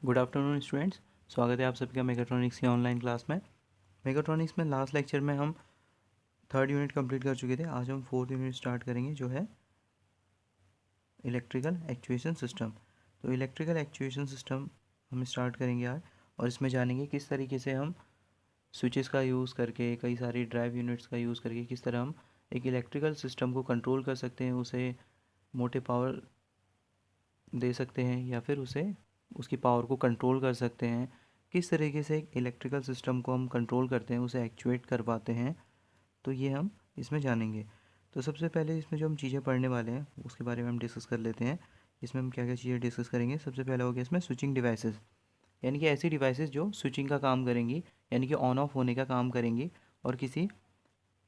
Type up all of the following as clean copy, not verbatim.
Good afternoon students. स्वागत है आप सबका मेगाट्रॉनिक्स की ऑनलाइन क्लास में। मेगाट्रॉनिक्स में लास्ट लेक्चर में हम थर्ड यूनिट कंप्लीट कर चुके थे। आज हम फोर्थ यूनिट स्टार्ट करेंगे जो है इलेक्ट्रिकल एक्चुएशन सिस्टम। तो इलेक्ट्रिकल एक्चुएशन सिस्टम हम स्टार्ट करेंगे आज, और इसमें जानेंगे किस तरीके से हम स्विचेस का यूज़ करके, कई सारी ड्राइव यूनिट्स का यूज़ करके किस तरह हम एक इलेक्ट्रिकल सिस्टम को कंट्रोल कर सकते हैं, उसे मोटे पावर दे सकते हैं या फिर उसे उसकी पावर को कंट्रोल कर सकते हैं। किस तरीके से एक इलेक्ट्रिकल सिस्टम को हम कंट्रोल करते हैं, उसे एक्चुएट कर पाते हैं, तो ये हम इसमें जानेंगे। तो सबसे पहले इसमें जो हम चीज़ें पढ़ने वाले हैं उसके बारे में हम डिस्कस कर लेते हैं। इसमें हम क्या क्या चीज़ें डिस्कस करेंगे। सबसे पहले हो गया इसमें स्विचिंग डिवाइसेस, यानी कि ऐसी डिवाइसेस जो स्विचिंग का काम करेंगी, यानी कि ऑन ऑफ होने का काम करेंगी और किसी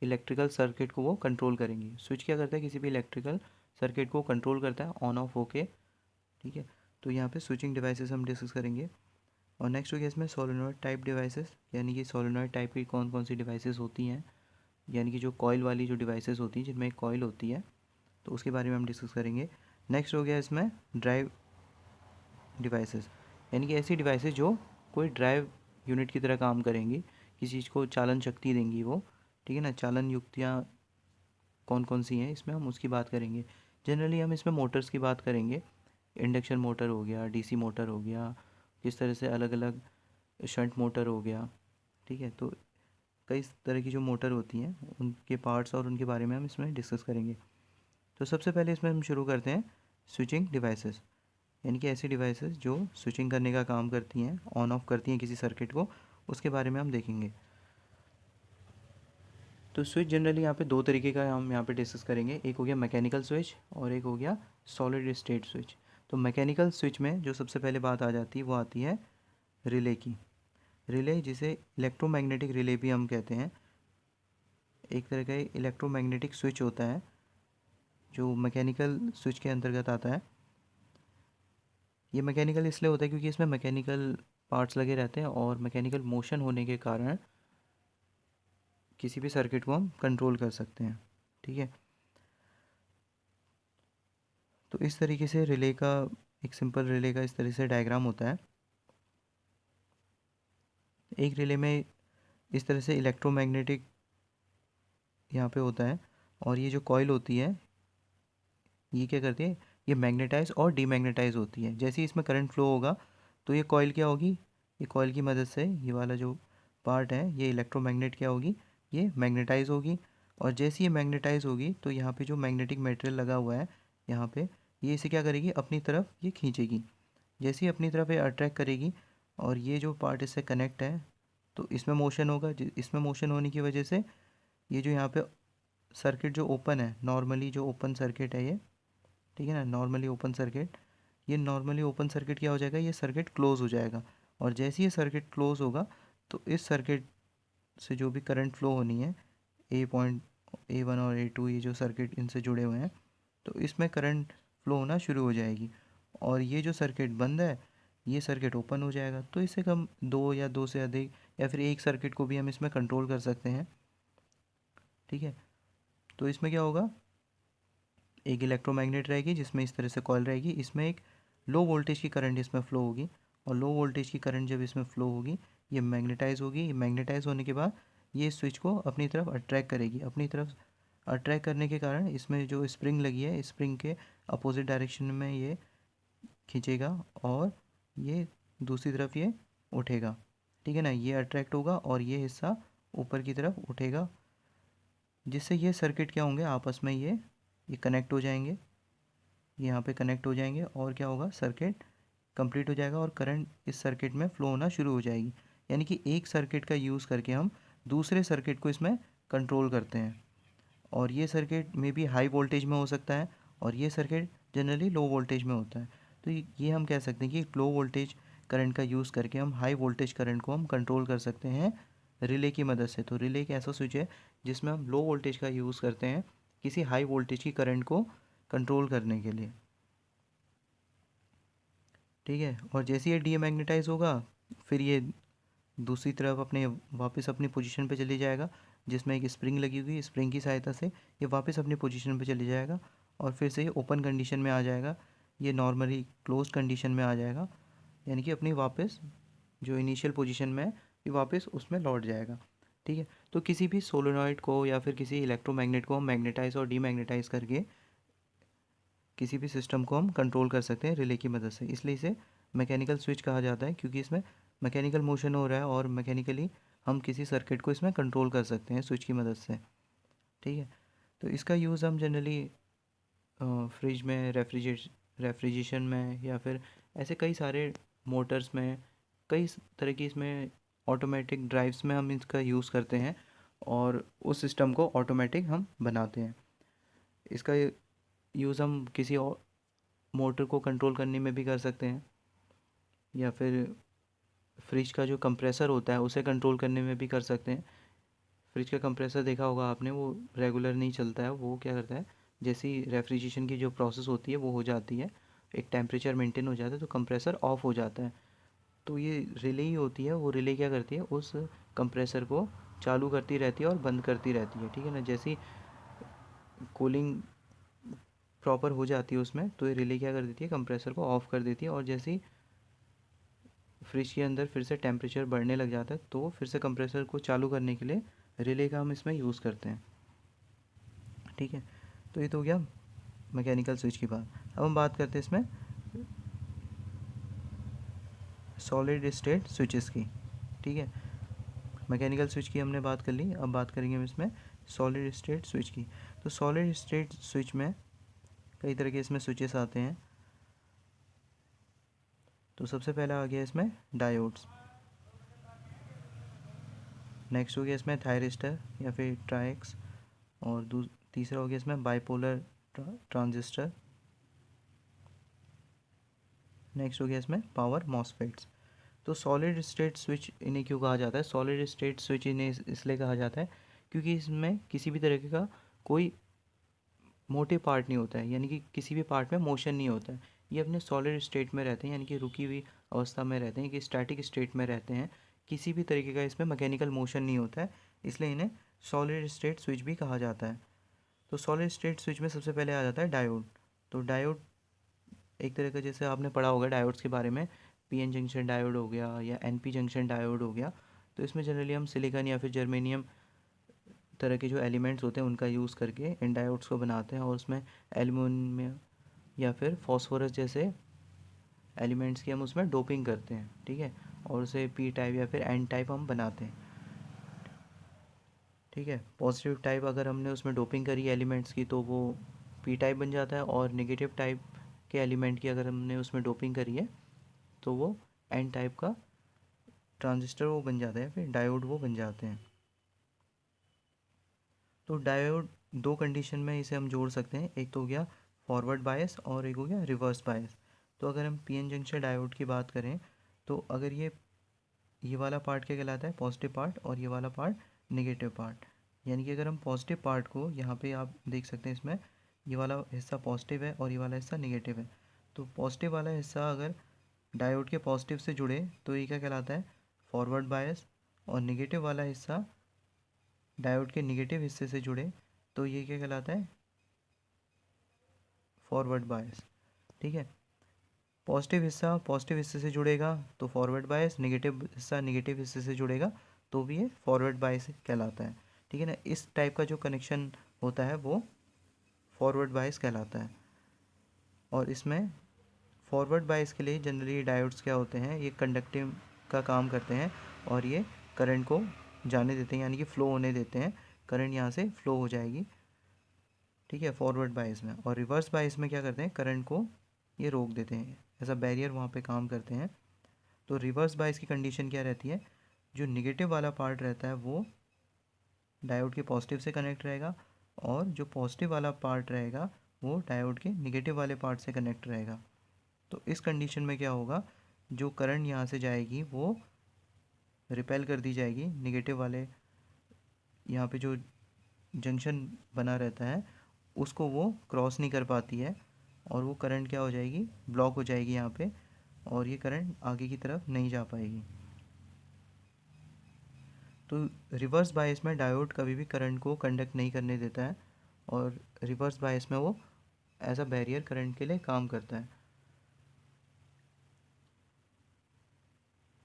इलेक्ट्रिकल सर्किट को वो कंट्रोल करेंगी। स्विच क्या करता है, किसी भी इलेक्ट्रिकल सर्किट को कंट्रोल करता है ऑन ऑफ होके। ठीक है, तो यहाँ पे स्विचिंग डिवाइसेस हम डिस्कस करेंगे। और नेक्स्ट हो गया इसमें सोलेनॉइड टाइप डिवाइसेस, यानी कि सोलेनॉइड टाइप की कौन कौन सी डिवाइसेस होती हैं, यानी कि जो कॉइल वाली जो डिवाइसेस होती हैं जिनमें एक कॉइल होती है, तो उसके बारे में हम डिस्कस करेंगे। नेक्स्ट हो गया इसमें ड्राइव डिवाइसेस, यानी कि ऐसी डिवाइसेस जो कोई ड्राइव यूनिट की तरह काम करेंगी, किसी चीज़ को चालन शक्ति देंगी वो। ठीक है ना, चालन युक्तियाँ कौन कौन सी हैं इसमें हम उसकी बात करेंगे। जनरली हम इसमें मोटर्स की बात करेंगे। इंडक्शन मोटर हो गया, डीसी मोटर हो गया, किस तरह से अलग अलग शंट मोटर हो गया। ठीक है, तो कई तरह की जो मोटर होती हैं उनके पार्ट्स और उनके बारे में हम इसमें डिस्कस करेंगे। तो सबसे पहले इसमें हम शुरू करते हैं स्विचिंग डिवाइसेस, यानी कि ऐसी डिवाइसेस जो स्विचिंग करने का काम करती हैं, ऑन ऑफ करती हैं किसी सर्किट को, उसके बारे में हम देखेंगे। तो स्विच जनरली यहाँ पे दो तरीके का हम यहाँ पे डिस्कस करेंगे। एक हो गया मैकेनिकल स्विच और एक हो गया सॉलिड स्टेट स्विच। तो मैकेनिकल स्विच में जो सबसे पहले बात आ जाती है वो आती है रिले की। रिले, जिसे इलेक्ट्रोमैग्नेटिक रिले भी हम कहते हैं, एक तरह का इलेक्ट्रोमैग्नेटिक स्विच होता है जो मैकेनिकल स्विच के अंतर्गत आता है। ये मैकेनिकल इसलिए होता है क्योंकि इसमें मैकेनिकल पार्ट्स लगे रहते हैं और मैकेनिकल मोशन होने के कारण किसी भी सर्किट को हम कंट्रोल कर सकते हैं। ठीक है, तो इस तरीके से रिले का, एक सिंपल रिले का इस तरह से डायग्राम होता है। एक रिले में इस तरह से इलेक्ट्रोमैग्नेटिक यहाँ पे होता है, और ये जो कॉइल होती है ये क्या करती है, ये मैग्नेटाइज और डीमैग्नेटाइज होती है। जैसे ही इसमें करंट फ्लो होगा तो ये कॉइल क्या होगी, ये कॉइल की मदद से ये वाला जो पार्ट है ये इलेक्ट्रोमैग्नेट क्या होगी, ये मैग्नेटाइज होगी। और जैसे ये मैग्नेटाइज होगी तो यहाँ पे जो मैग्नेटिक मटेरियल लगा हुआ है यहाँ पे, ये इसे क्या करेगी, अपनी तरफ ये खींचेगी। जैसे ही अपनी तरफ ये अट्रैक्ट करेगी और ये जो पार्ट इससे कनेक्ट है तो इसमें मोशन होगा। इसमें मोशन होने की वजह से ये जो यहाँ पे सर्किट जो ओपन है, नॉर्मली जो ओपन सर्किट है ये, ठीक है ना, नॉर्मली ओपन सर्किट, ये नॉर्मली ओपन सर्किट क्या हो जाएगा, ये सर्किट क्लोज हो जाएगा। और जैसे ये सर्किट क्लोज होगा तो इस सर्किट से जो भी करंट फ्लो होनी है, A1 और A2 ये जो सर्किट इनसे जुड़े हुए हैं, तो इसमें करंट फ्लो होना शुरू हो जाएगी। और ये जो सर्किट बंद है ये सर्किट ओपन हो जाएगा। तो इससे कम दो या दो से अधिक या फिर एक सर्किट को भी हम इसमें कंट्रोल कर सकते हैं। ठीक है, तो इसमें क्या होगा, एक इलेक्ट्रोमैग्नेट रहेगी जिसमें इस तरह से कॉइल रहेगी, इसमें एक लो वोल्टेज की करंट इसमें फ़्लो होगी। और लो वोल्टेज की करंट जब इसमें फ़्लो होगी ये मैग्नेटाइज होगी। ये मैग्नेटाइज होने के बाद ये स्विच को अपनी तरफ अट्रैक्ट करेगी। अपनी तरफ अट्रैक्ट करने के कारण इसमें जो स्प्रिंग लगी है, स्प्रिंग के अपोजिट डायरेक्शन में ये खींचेगा और ये दूसरी तरफ ये उठेगा। ठीक है ना, ये अट्रैक्ट होगा और ये हिस्सा ऊपर की तरफ उठेगा, जिससे ये सर्किट क्या होंगे, आपस में ये कनेक्ट हो जाएंगे, यहाँ पे कनेक्ट हो जाएंगे और क्या होगा, सर्किट कंप्लीट हो जाएगा और करंट इस सर्किट में फ़्लो होना शुरू हो जाएगी। यानी कि एक सर्किट का यूज़ करके हम दूसरे सर्किट को इसमें कंट्रोल करते हैं। और ये सर्किट में भी हाई वोल्टेज में हो सकता है और ये सर्किट जनरली लो वोल्टेज में होता है। तो ये हम कह सकते हैं कि लो वोल्टेज करंट का यूज़ करके हम हाई वोल्टेज करंट को हम कंट्रोल कर सकते हैं रिले की मदद से। तो रिले एक ऐसा स्विच है जिसमें हम लो वोल्टेज का यूज़ करते हैं किसी हाई वोल्टेज की करंट को कंट्रोल करने के लिए। ठीक है, और जैसे ये डीमैग्नेटाइज होगा फिर ये दूसरी तरफ अपने वापस अपनी पोजीशन पे चले जाएगा, जिसमें एक स्प्रिंग लगी हुई है। स्प्रिंग की सहायता से ये वापस अपनी पोजीशन पे चले जाएगा और फिर से ये ओपन कंडीशन में आ जाएगा, ये नॉर्मली क्लोज कंडीशन में आ जाएगा। यानी कि अपनी वापस जो इनिशियल पोजीशन में है ये वापस उसमें लौट जाएगा। ठीक है, तो किसी भी सोलेनॉइड को या फिर किसी इलेक्ट्रोमैग्नेट को हम मैग्नेटाइज और डीमैग्नेटाइज करके किसी भी सिस्टम को हम कंट्रोल कर सकते हैं रिले की मदद से। इसलिए इसे मैकेनिकल स्विच कहा जाता है, क्योंकि इसमें मैकेनिकल मोशन हो रहा है और मैकेनिकली हम किसी सर्किट को इसमें कंट्रोल कर सकते हैं स्विच की मदद से। ठीक है, तो इसका यूज़ हम जनरली फ्रिज में, रेफ्रिजरेशन में, या फिर ऐसे कई सारे मोटर्स में, कई तरह की इसमें ऑटोमेटिक ड्राइव्स में हम इसका यूज़ करते हैं और उस सिस्टम को ऑटोमेटिक हम बनाते हैं। इसका यूज़ हम किसी और मोटर को कंट्रोल करने में भी कर सकते हैं, या फिर फ्रिज का जो कंप्रेसर होता है उसे कंट्रोल करने में भी कर सकते हैं। फ्रिज का कंप्रेसर देखा होगा आपने, वो रेगुलर नहीं चलता है। वो क्या करता है, जैसी रेफ्रिजरेशन की जो प्रोसेस होती है वो हो जाती है, एक टेम्परेचर मेंटेन हो जाता है, तो कंप्रेसर ऑफ हो जाता है। तो ये रिले ही होती है, वो रिले क्या करती है, उस कंप्रेसर को चालू करती रहती है और बंद करती रहती है। ठीक है ना, जैसी कूलिंग प्रॉपर हो जाती है उसमें, तो ये रिले क्या कर देती है, कंप्रेसर को ऑफ कर देती है, और जैसी फ्रिज के अंदर फिर से टेम्परेचर बढ़ने लग जाता है तो फिर से कंप्रेसर को चालू करने के लिए रिले का हम इसमें यूज़ करते हैं। ठीक है, तो ये तो हो गया मैकेनिकल स्विच की बात। अब हम बात करते हैं इसमें सॉलिड स्टेट स्विचेस की। ठीक है, मैकेनिकल स्विच की हमने बात कर ली, अब बात करेंगे हम इसमें सॉलिड स्टेट स्विच की। तो सॉलिड स्टेट स्विच में कई तरह के इसमें स्विचेस आते हैं। तो सबसे पहला आ गया इसमें डायोड्स, नेक्स्ट हो गया इसमें थायरिस्टर या फिर ट्राइक्स, और तीसरा हो गया इसमें बाइपोलर ट्रांजिस्टर, नेक्स्ट हो गया इसमें पावर मॉसफेट्स। तो सॉलिड स्टेट स्विच इन्हें क्यों कहा जाता है, सॉलिड स्टेट स्विच इन्हें इसलिए कहा जाता है क्योंकि इसमें किसी भी तरीके का कोई मोटे पार्ट नहीं होता है, यानी कि किसी भी पार्ट में मोशन नहीं होता है। ये अपने सॉलिड स्टेट में रहते हैं, यानी कि रुकी हुई अवस्था में रहते हैं, कि स्टैटिक स्टेट में रहते हैं। किसी भी तरीके का इसमें मैकेनिकल मोशन नहीं होता है, इसलिए इन्हें सॉलिड स्टेट स्विच भी कहा जाता है। तो सॉलिड स्टेट स्विच में सबसे पहले आ जाता है डायोड। तो डायोड एक तरह का, जैसे आपने पढ़ा होगा डायोड्स के बारे में, पीएन जंक्शन डायोड हो गया या एनपी जंक्शन डायोड हो गया। तो इसमें जनरली हम सिलिकॉन या फिर जर्मेनियम तरह के जो एलिमेंट्स होते हैं उनका यूज़ करके इन डायोड्स को बनाते हैं, और उसमें एल्यूमिनियम या फिर फॉस्फोरस जैसे एलिमेंट्स की हम उसमें डोपिंग करते हैं। ठीक है, और उसे पी टाइप या फिर एन टाइप हम बनाते हैं। ठीक है, पॉजिटिव टाइप अगर हमने उसमें डोपिंग करी एलिमेंट्स की तो वो पी टाइप बन जाता है, और नेगेटिव टाइप के एलिमेंट की अगर हमने उसमें डोपिंग करी है तो वो एन टाइप का ट्रांजिस्टर वो बन जाता है, फिर डायोड वो बन जाते हैं। तो डायोड दो कंडीशन में इसे हम जोड़ सकते हैं, एक तो हो गया फॉरवर्ड बायस और एक हो गया रिवर्स बायस। तो अगर हम पीएन जंक्शन डायोड की बात करें, तो अगर ये वाला पार्ट क्या कहलाता है, पॉजिटिव पार्ट, और ये वाला पार्ट नेगेटिव पार्ट। यानी कि अगर हम पॉजिटिव पार्ट को, यहाँ पे आप देख सकते हैं इसमें ये वाला हिस्सा पॉजिटिव है और ये वाला हिस्सा नेगेटिव है। तो पॉजिटिव वाला हिस्सा अगर डायोड के पॉजिटिव से जुड़े तो ये क्या कहलाता है, फॉरवर्ड बायस, और नेगेटिव वाला हिस्सा डायोड के नेगेटिव हिस्से से जुड़े तो ये क्या कहलाता है, फॉरवर्ड बायस। ठीक है, पॉजिटिव हिस्सा पॉजिटिव हिस्से से जुड़ेगा तो फॉरवर्ड बायस, नेगेटिव हिस्सा नेगेटिव हिस्से से जुड़ेगा तो भी ये फॉरवर्ड बायस कहलाता है। ठीक है ना, इस टाइप का जो कनेक्शन होता है वो फॉरवर्ड बायस कहलाता है। और इसमें फॉरवर्ड बायस के लिए जनरली डायोड्स क्या होते हैं, ये कंडक्टिव का काम करते हैं और ये करंट को जाने देते हैं, यानी कि फ़्लो होने देते हैं, करंट यहाँ से फ़्लो हो जाएगी। ठीक है, फॉरवर्ड बायस में। और रिवर्स बायस में क्या करते हैं, करंट को ये रोक देते हैं, ऐसा बैरियर वहाँ पे काम करते हैं। तो रिवर्स बायस की कंडीशन क्या रहती है, जो निगेटिव वाला पार्ट रहता है वो डायोड के पॉजिटिव से कनेक्ट रहेगा, और जो पॉजिटिव वाला पार्ट रहेगा वो डायोड के निगेटिव वाले पार्ट से कनेक्ट रहेगा। तो इस कंडीशन में क्या होगा, जो करंट यहाँ से जाएगी वो रिपेल कर दी जाएगी, निगेटिव वाले यहाँ पे जो जंक्शन बना रहता है उसको वो क्रॉस नहीं कर पाती है, और वो करंट क्या हो जाएगी, ब्लॉक हो जाएगी यहाँ पे, और ये करंट आगे की तरफ नहीं जा पाएगी। तो रिवर्स बायस में डायोड कभी भी करंट को कंडक्ट नहीं करने देता है, और रिवर्स बायस में वो एज अ बैरियर करंट के लिए काम करता है।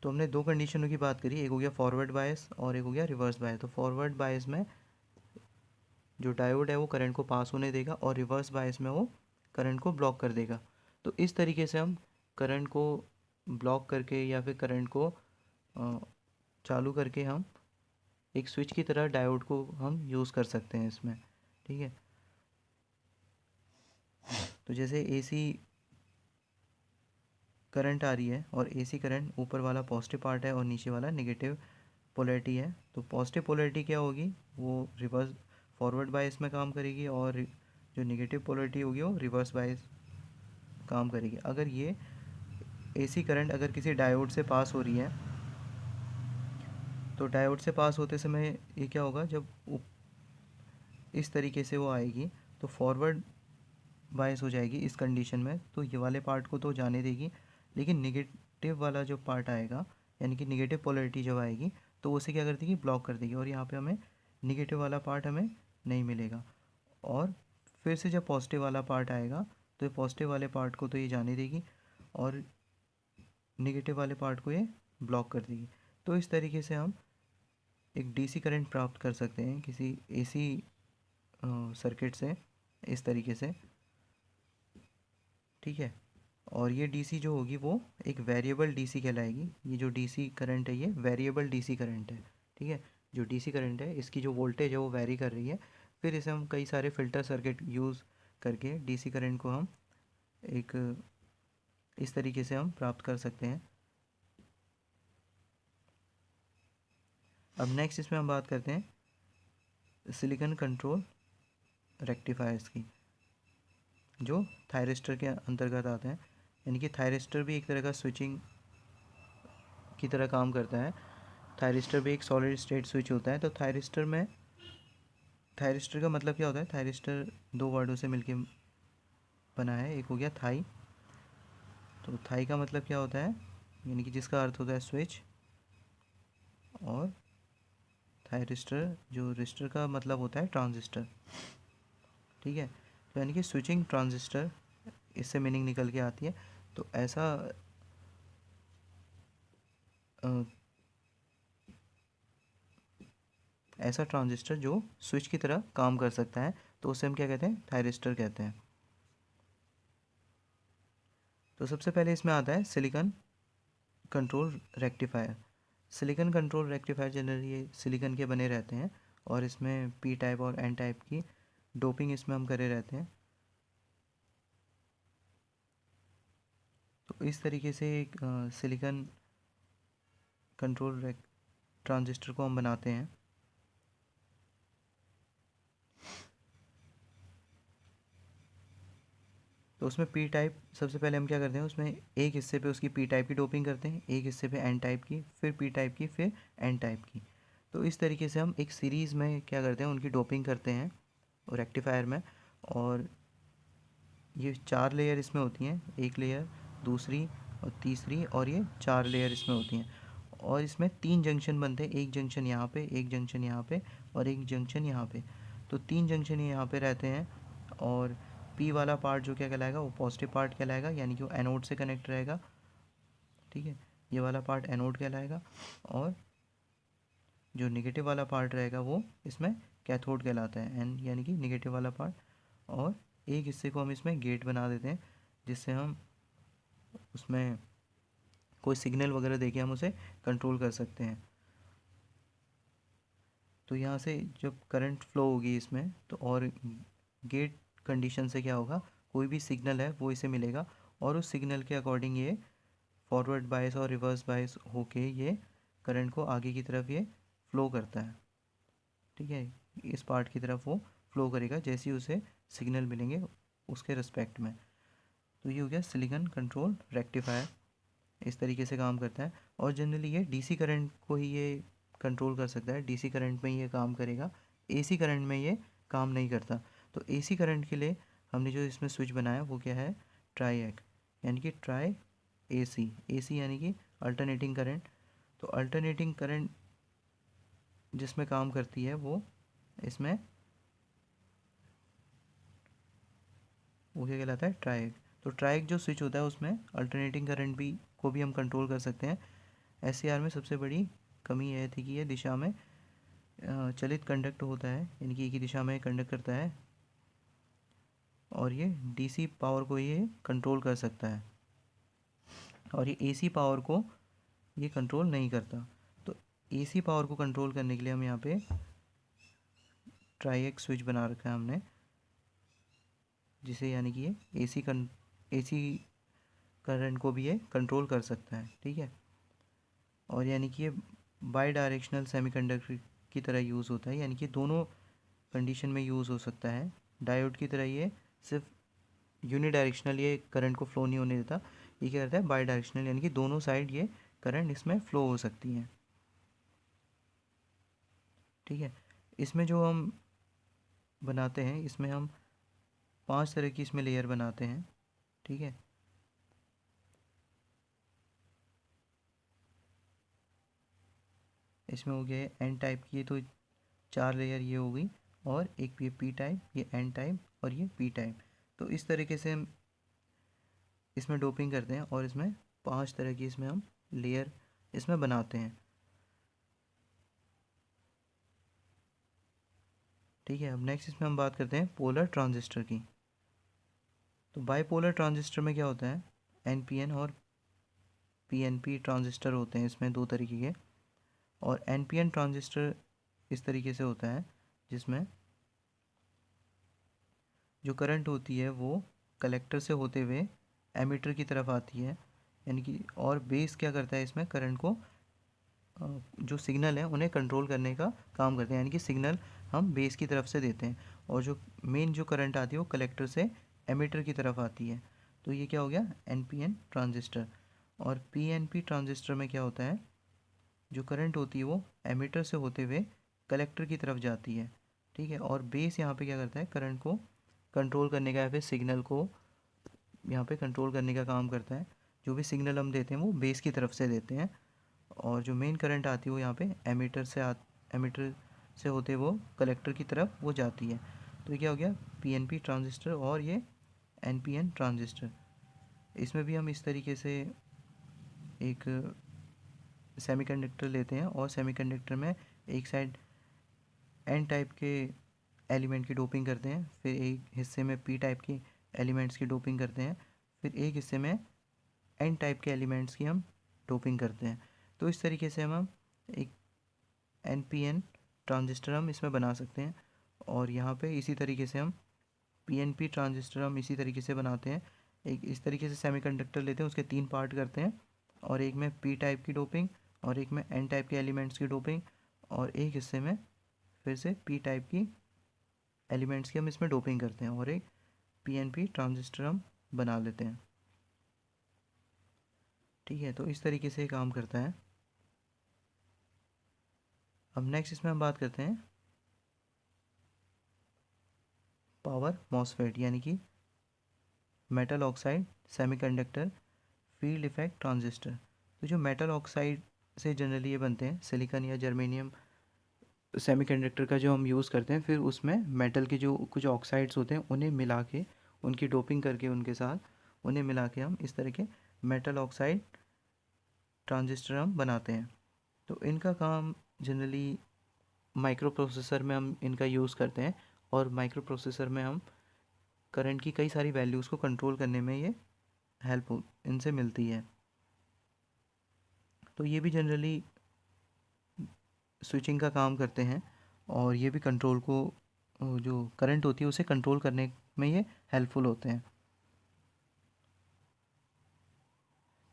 तो हमने दो कंडीशनों की बात करी, एक हो गया फॉरवर्ड बायस और एक हो गया रिवर्स बायस। तो फॉरवर्ड बायस में जो डायोड है वो करंट को पास होने देगा और रिवर्स बायस में वो करंट को ब्लॉक कर देगा। तो इस तरीके से हम करंट को ब्लॉक करके या फिर करंट को चालू करके हम एक स्विच की तरह डायोड को हम यूज़ कर सकते हैं इसमें। ठीक है, तो जैसे एसी करंट आ रही है और एसी करंट ऊपर वाला पॉजिटिव पार्ट है और नीचे वाला नेगेटिव पोलैरिटी है। तो पॉजिटिव पोलैरिटी क्या होगी, वो रिवर्स फॉरवर्ड बायस में काम करेगी और जो नेगेटिव पोलैरिटी होगी वो रिवर्स बायस काम करेगी। अगर ये एसी करंट अगर किसी डायोड से पास हो रही है तो डायोड से पास होते समय ये क्या होगा, जब इस तरीके से वो आएगी तो फॉरवर्ड बायस हो जाएगी इस कंडीशन में, तो ये वाले पार्ट को तो जाने देगी, लेकिन निगेटिव वाला जो पार्ट आएगा यानी कि निगेटिव पोलैरिटी जब आएगी तो उसे क्या कर देगी, ब्लॉक कर देगी और यहाँ पे हमें निगेटिव वाला पार्ट हमें नहीं मिलेगा। और फिर से जब पॉजिटिव वाला पार्ट आएगा तो ये पॉजिटिव वाले पार्ट को तो ये जाने देगी और निगेटिव वाले पार्ट को ये ब्लॉक कर देगी। तो इस तरीके से हम एक डीसी करंट प्राप्त कर सकते हैं किसी एसी सर्किट से, इस तरीके से। ठीक है, और ये डीसी जो होगी वो एक वेरिएबल डीसी कहलाएगी। ये जो डीसी करंट है ये वेरिएबल डीसी करंट है। ठीक है, जो डीसी करंट है इसकी जो वोल्टेज है वो वेरी कर रही है। फिर इसे हम कई सारे फ़िल्टर सर्किट यूज़ करके डीसी करंट को हम एक इस तरीके से हम प्राप्त कर सकते हैं। अब नेक्स्ट इसमें हम बात करते हैं सिलिकॉन कंट्रोल रेक्टिफायर्स की, जो थायरिस्टर के अंतर्गत आते हैं। यानी कि थायरिस्टर भी एक तरह का स्विचिंग की तरह काम करता है। थायरिस्टर भी एक सॉलिड स्टेट स्विच होता है। तो थायरिस्टर का मतलब क्या होता है, थायरिस्टर दो वर्डों से मिलके बना है। एक हो गया थाई, तो थाई का मतलब क्या होता है, यानी कि जिसका अर्थ होता है स्विच, और थायरिस्टर जो रिस्टर का मतलब होता है ट्रांजिस्टर। ठीक है, तो यानी कि स्विचिंग ट्रांजिस्टर, इससे मीनिंग निकल के आती है। तो ऐसा ट्रांजिस्टर जो स्विच की तरह काम कर सकता है, तो उसे हम क्या कहते हैं, थायरिस्टर कहते हैं। तो सबसे पहले इसमें आता है silicon control rectifier. Silicon control rectifier generally ये सिलिकॉन के बने रहते हैं और इसमें पी टाइप और एन टाइप की डोपिंग इसमें हम करे रहते हैं। तो इस तरीके से एक सिलिकॉन कंट्रोल ट्रांजिस्टर को हम बनाते हैं। तो उसमें पी टाइप सबसे पहले हम क्या करते हैं, उसमें एक हिस्से पे उसकी पी टाइप की डोपिंग करते हैं, एक हिस्से पे एन टाइप की, फिर पी टाइप की, फिर एन टाइप की। तो इस तरीके से हम एक सीरीज़ में क्या करते हैं, उनकी डोपिंग करते हैं रेक्टिफायर में। और ये 4 लेयर इसमें होती हैं, एक लेयर, दूसरी और तीसरी, और ये 4 लेयर इसमें होती हैं। और इसमें 3 जंक्शन बनते हैं, एक जंक्शन यहाँ पे, एक जंक्शन यहाँ पे और एक जंक्शन यहाँ पे। तो 3 जंक्शन यहाँ पे रहते हैं और पी वाला पार्ट जो क्या कहलाएगा, वो पॉजिटिव पार्ट कहलाएगा, यानी कि वो एनोड से कनेक्ट रहेगा। ठीक है, ये वाला पार्ट एनोड कहलाएगा और जो नेगेटिव वाला पार्ट रहेगा वो इसमें कैथोड कहलाता है, एन यानी कि नेगेटिव वाला पार्ट। और एक हिस्से को हम इसमें गेट बना देते हैं, जिससे हम उसमें कोई सिग्नल वगैरह देके हम उसे कंट्रोल कर सकते हैं। तो यहाँ से जब करंट फ्लो होगी इसमें, तो और गेट कंडीशन से क्या होगा, कोई भी सिग्नल है वो इसे मिलेगा और उस सिग्नल के अकॉर्डिंग ये फॉरवर्ड बायस और रिवर्स बायस होके ये करंट को आगे की तरफ ये फ्लो करता है। ठीक है, इस पार्ट की तरफ वो फ्लो करेगा जैसे ही उसे सिग्नल मिलेंगे उसके रिस्पेक्ट में। तो ये हो गया सिलिकॉन कंट्रोल रेक्टिफायर, इस तरीके से काम करता है। और जनरली ये डीसी करंट को ही ये कंट्रोल कर सकता है, डीसी करंट में ये काम करेगा, एसी करंट में ये काम नहीं करता। तो एसी करंट के लिए हमने जो इसमें स्विच बनाया वो क्या है, ट्राई यानी कि ट्राई एसी, एसी यानी कि अल्टरनेटिंग करंट। तो अल्टरनेटिंग करंट जिसमें काम करती है वो इसमें वो क्या कहलाता है, ट्राइक। तो ट्राइक जो स्विच होता है उसमें अल्टरनेटिंग करंट भी को भी हम कंट्रोल कर सकते हैं। SCR में सबसे बड़ी कमी यह थी कि ये दिशा में चलित कंडक्ट होता है, यानी कि एक ही दिशा में कंडक्ट करता है, और ये DC पावर को ये कंट्रोल कर सकता है, और ये AC पावर को ये कंट्रोल नहीं करता। तो AC पावर को कंट्रोल करने के लिए हम यहाँ पे ट्राईएक्स स्विच बना रखा है हमने, जिसे यानी कि ये AC करंट को भी ये कंट्रोल कर सकता है, ठीक है। और यानी कि ये बाई डायरेक्शनल सेमीकंडक्टर की तरह यूज़ होता है, यानी कि दोनों कंडीशन में यूज़ हो सकता है। डायोड की तरह ये सिर्फ यूनिडायरेक्शनल ये करंट को फ्लो नहीं होने देता, ये क्या करता है बाई डायरेक्शनल, यानी कि दोनों साइड ये करंट इसमें फ्लो हो सकती हैं, ठीक है। इसमें जो हम बनाते हैं, इसमें हम 5 तरह की इसमें लेयर बनाते हैं, ठीक है। इसमें हो गया एन टाइप की, तो 4 लेयर ये हो गई, और एक ये पी टाइप, ये एन टाइप, और ये पी टाइप। तो इस तरीके से हम इसमें डोपिंग करते हैं, और इसमें 5 तरह की इसमें हम लेयर इसमें बनाते हैं, ठीक है। अब नेक्स्ट इसमें हम बात करते हैं पोलर ट्रांजिस्टर की। तो बाईपोलर ट्रांजिस्टर में क्या होता है, NPN और PNP ट्रांजिस्टर होते हैं इसमें 2 तरीके के। और NPN ट्रांजिस्टर इस तरीके से होता है जिसमें जो करंट होती है वो कलेक्टर से होते हुए एमीटर की तरफ आती है, यानी कि, और बेस क्या करता है इसमें करंट को जो सिग्नल है उन्हें कंट्रोल करने का काम करते हैं, यानी कि सिग्नल हम बेस की तरफ से देते हैं, और जो मेन जो करंट आती है वो कलेक्टर से एमीटर की तरफ आती है। तो ये क्या हो गया NPN ट्रांजिस्टर। और PNP ट्रांजिस्टर में क्या होता है, जो करंट होती है वो एमीटर से होते हुए कलेक्टर की तरफ जाती है, ठीक है। और बेस यहाँ पे क्या करता है करंट को कंट्रोल करने का, या फिर सिग्नल को यहाँ पे कंट्रोल करने का काम करता है। जो भी सिग्नल हम देते हैं वो बेस की तरफ से देते हैं, और जो मेन करंट आती है वो यहाँ पे एमीटर से होते वो कलेक्टर की तरफ वो जाती है। तो ये क्या हो गया PNP ट्रांजिस्टर और ये NPN ट्रांजिस्टर। इसमें भी हम इस तरीके से एक सेमीकंडक्टर लेते हैं, और सेमीकंडक्टर में एक साइड N टाइप के एलिमेंट की डोपिंग करते हैं, फिर एक हिस्से में P टाइप के एलिमेंट्स की डोपिंग करते हैं, फिर एक हिस्से में N टाइप के एलिमेंट्स की हम डोपिंग करते हैं। तो इस तरीके से हम एक NPN ट्रांजिस्टर हम इसमें बना सकते हैं। और यहाँ पे इसी तरीके से हम PNP ट्रांजिस्टर हम इसी तरीके से बनाते हैं। एक इस तरीके से सेमीकंडक्टर लेते हैं, उसके 3 पार्ट करते हैं, और एक में P टाइप की डोपिंग, और एक में N टाइप के एलिमेंट्स की डोपिंग, और एक हिस्से में फिर से P टाइप की एलिमेंट्स की हम इसमें डोपिंग करते हैं, और एक PNP ट्रांजिस्टर हम बना लेते हैं, ठीक है। तो इस तरीके से काम करता है। अब नेक्स्ट इसमें हम बात करते हैं पावर मॉसफेट, यानी कि metal oxide semiconductor field effect transistor. तो जो मेटल ऑक्साइड से जनरली ये बनते हैं, सिलिकॉन या जर्मेनियम सेमीकंडक्टर का जो हम यूज़ करते हैं, फिर उसमें मेटल के जो कुछ ऑक्साइड्स होते हैं उन्हें मिला के, उनकी डोपिंग करके उनके साथ उन्हें मिला के हम इस तरह के मेटल ऑक्साइड ट्रांजिस्टर हम बनाते हैं। तो इनका काम जनरली माइक्रो प्रोसेसर में हम इनका यूज़ करते हैं, और माइक्रो प्रोसेसर में हम करंट की कई सारी वैल्यूज़ को कंट्रोल करने में ये हेल्प इनसे मिलती है। तो ये भी जनरली स्विचिंग का काम करते हैं, और ये भी कंट्रोल को जो करंट होती है उसे कंट्रोल करने में ये हेल्पफुल होते हैं।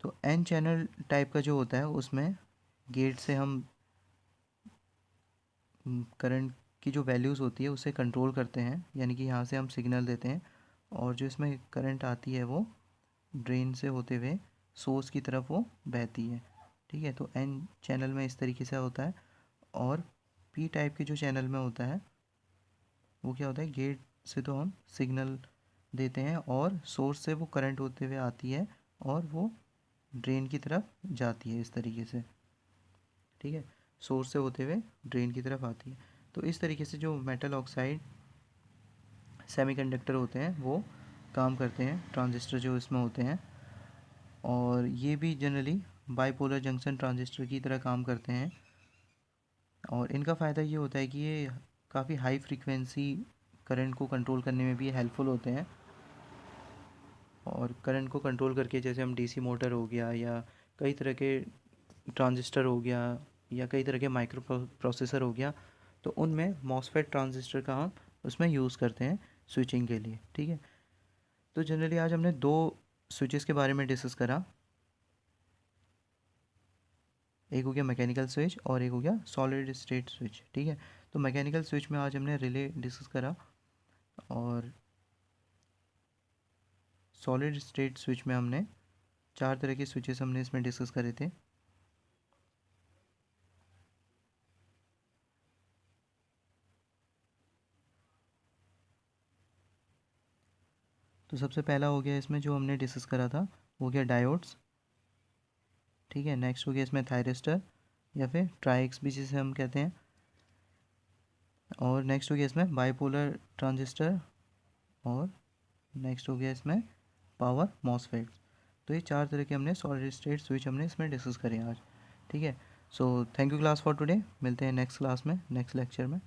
तो N चैनल टाइप का जो होता है उसमें गेट से हम करंट की जो वैल्यूज़ होती है उसे कंट्रोल करते हैं, यानी कि यहाँ से हम सिग्नल देते हैं, और जो इसमें करंट आती है वो ड्रेन से होते हुए सोर्स की तरफ वो बहती है, ठीक है। तो N चैनल में इस तरीके से होता है। और P टाइप के जो चैनल में होता है वो क्या होता है, गेट से तो हम सिग्नल देते हैं, और सोर्स से वो करंट होते हुए आती है, और वो ड्रेन की तरफ जाती है इस तरीके से, ठीक है। सोर्स से होते हुए ड्रेन की तरफ आती है। तो इस तरीके से जो मेटल ऑक्साइड सेमीकंडक्टर होते हैं वो काम करते हैं, ट्रांजिस्टर जो इसमें होते हैं। और ये भी जनरली बाईपोलर जंक्शन ट्रांजिस्टर की तरह काम करते हैं और इनका फ़ायदा ये होता है कि ये काफ़ी हाई फ्रीक्वेंसी करंट को कंट्रोल करने में भी हेल्पफुल होते हैं। और करंट को कंट्रोल करके जैसे हम डीसी मोटर हो गया या कई तरह के ट्रांजिस्टर हो गया या कई तरह के माइक्रो प्रोसेसर हो गया, तो उनमें मॉसफेट ट्रांजिस्टर का हम उसमें यूज़ करते हैं स्विचिंग के लिए। ठीक है, तो जनरली आज हमने दो स्विचेस के बारे में डिस्कस करा। एक हो गया मैकेनिकल स्विच और एक हो गया सॉलिड स्टेट स्विच। ठीक है, तो मैकेनिकल स्विच में आज हमने रिले डिस्कस करा और सॉलिड स्टेट स्विच में हमने चार तरह के स्विचेस हमने इसमें डिस्कस करे थे। तो सबसे पहला हो गया इसमें जो हमने डिस्कस करा था वो हो गया डायोड्स। ठीक है, नेक्स्ट हो गया इसमें थायरिस्टर या फिर ट्राइक्स भी जिसे हम कहते हैं। और नेक्स्ट हो गया इसमें बाईपोलर ट्रांजिस्टर और नेक्स्ट हो गया इसमें पावर मॉसफेट्स। तो ये चार तरह के हमने सॉलिड स्टेट स्विच हमने इसमें डिस्कस करे आज। ठीक है, so thank you class for today. मिलते हैं नेक्स्ट क्लास में, नेक्स्ट लेक्चर में।